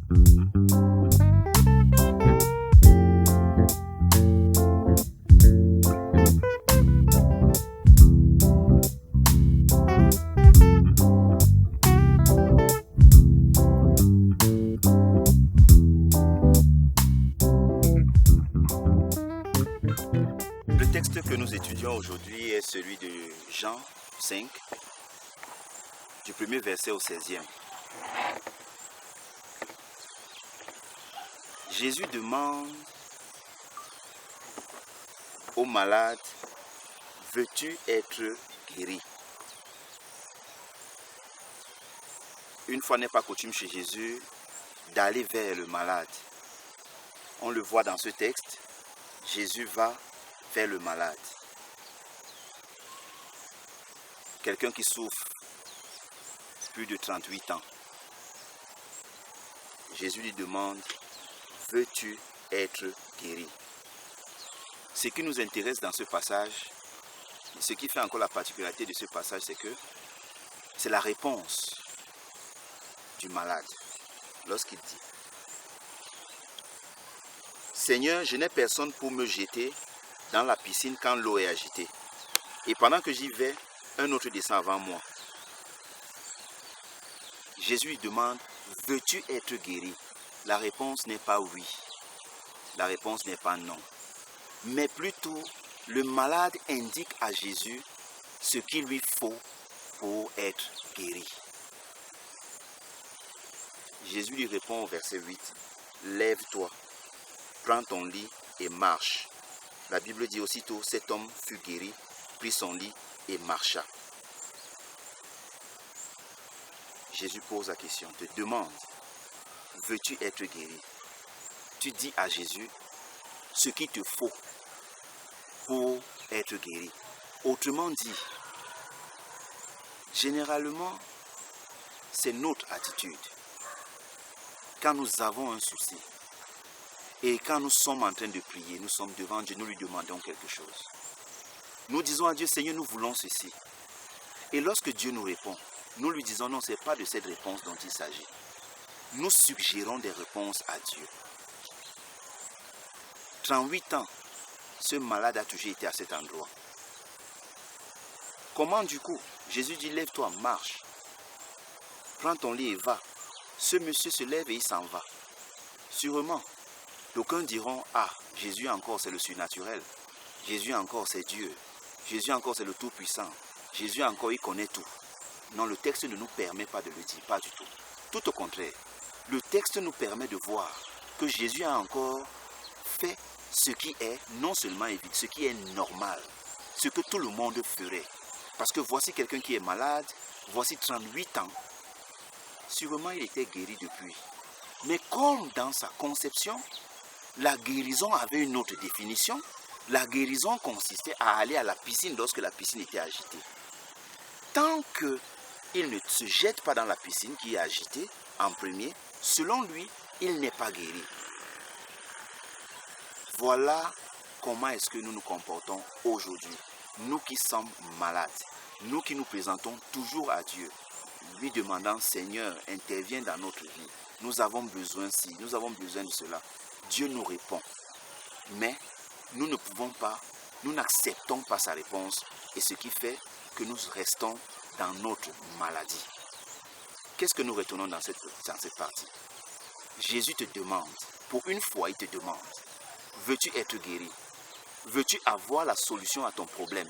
Le texte que nous étudions aujourd'hui est celui de Jean 5, du premier verset au 16e. Jésus demande au malade, veux-tu être guéri? Une fois n'est pas coutume chez Jésus d'aller vers le malade. On le voit dans ce texte, Jésus va vers le malade. Quelqu'un qui souffre plus de 38 ans. Jésus lui demande, veux-tu être guéri? Ce qui nous intéresse dans ce passage, et ce qui fait encore la particularité de ce passage, c'est que c'est la réponse du malade lorsqu'il dit, Seigneur, je n'ai personne pour me jeter dans la piscine quand l'eau est agitée. Et pendant que j'y vais, un autre descend avant moi. Jésus lui demande, veux-tu être guéri? La réponse n'est pas oui. La réponse n'est pas non. Mais plutôt, le malade indique à Jésus ce qu'il lui faut pour être guéri. Jésus lui répond au verset 8, lève-toi, prends ton lit et marche. La Bible dit aussitôt, cet homme fut guéri, prit son lit et marcha. Jésus pose la question, te demande, veux-tu être guéri? Tu dis à Jésus ce qu'il te faut pour être guéri. Autrement dit, généralement, c'est notre attitude. Quand nous avons un souci, et quand nous sommes en train de prier, nous sommes devant Dieu, nous lui demandons quelque chose. Nous disons à Dieu, Seigneur, nous voulons ceci. Et lorsque Dieu nous répond, nous lui disons, non, ce n'est pas de cette réponse dont il s'agit. Nous suggérons des réponses à Dieu. 38 ans, ce malade a toujours été à cet endroit. Comment du coup? Jésus dit, lève-toi, marche. Prends ton lit et va. Ce monsieur se lève et il s'en va. Sûrement, d'aucuns diront, ah, Jésus encore c'est le surnaturel. Jésus encore c'est Dieu. Jésus encore c'est le Tout-Puissant. Jésus encore il connaît tout. Non, le texte ne nous permet pas de le dire, pas du tout. Tout au contraire, le texte nous permet de voir que Jésus a encore fait ce qui est non seulement évident, ce qui est normal, ce que tout le monde ferait. Parce que voici quelqu'un qui est malade, voici 38 ans. Sûrement il était guéri depuis. Mais comme dans sa conception, la guérison avait une autre définition. La guérison consistait à aller à la piscine lorsque la piscine était agitée. Tant qu'il ne se jette pas dans la piscine qui est agitée en premier, selon lui, il n'est pas guéri. Voilà comment est-ce que nous nous comportons aujourd'hui. Nous qui sommes malades, nous qui nous présentons toujours à Dieu, lui demandant, Seigneur, interviens dans notre vie. Nous avons besoin de ci, nous avons besoin de cela. Dieu nous répond. Mais nous ne pouvons pas, nous n'acceptons pas sa réponse. Et ce qui fait que nous restons dans notre maladie. Qu'est-ce que nous retenons dans cette partie? Jésus te demande, pour une fois il te demande, veux-tu être guéri? Veux-tu avoir la solution à ton problème?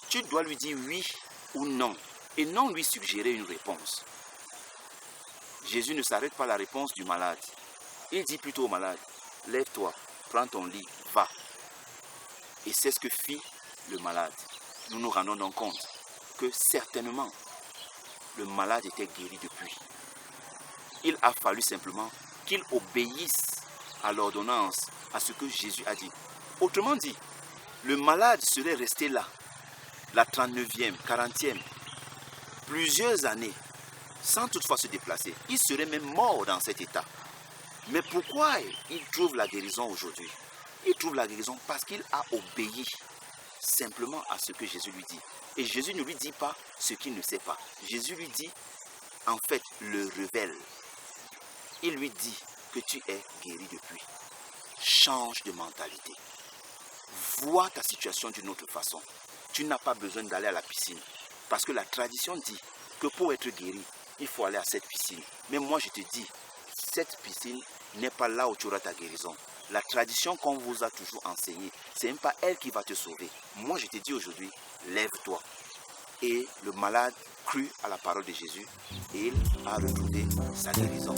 Tu dois lui dire oui ou non, et non lui suggérer une réponse. Jésus ne s'arrête pas à la réponse du malade. Il dit plutôt au malade, lève-toi, prends ton lit, va. Et c'est ce que fit le malade. Nous nous rendons donc compte que certainement, le malade était guéri depuis. Il a fallu simplement qu'il obéisse à l'ordonnance, à ce que Jésus a dit. Autrement dit, le malade serait resté là, la 39e, 40e, plusieurs années, sans toutefois se déplacer. Il serait même mort dans cet état. Mais pourquoi il trouve la guérison aujourd'hui? Il trouve la guérison parce qu'il a obéi simplement à ce que Jésus lui dit. Et Jésus ne lui dit pas ce qu'il ne sait pas. Jésus lui dit, en fait, le révèle. il lui dit que tu es guéri depuis. Change de mentalité. Vois ta situation d'une autre façon. Tu n'as pas besoin d'aller à la piscine. Parce que la tradition dit que pour être guéri, il faut aller à cette piscine. Mais moi je te dis, cette piscine n'est pas là où tu auras ta guérison. La tradition qu'on vous a toujours enseignée, ce n'est pas elle qui va te sauver. Moi je te dis aujourd'hui, lève-toi. Et le malade crut à la parole de Jésus et il a retrouvé sa guérison.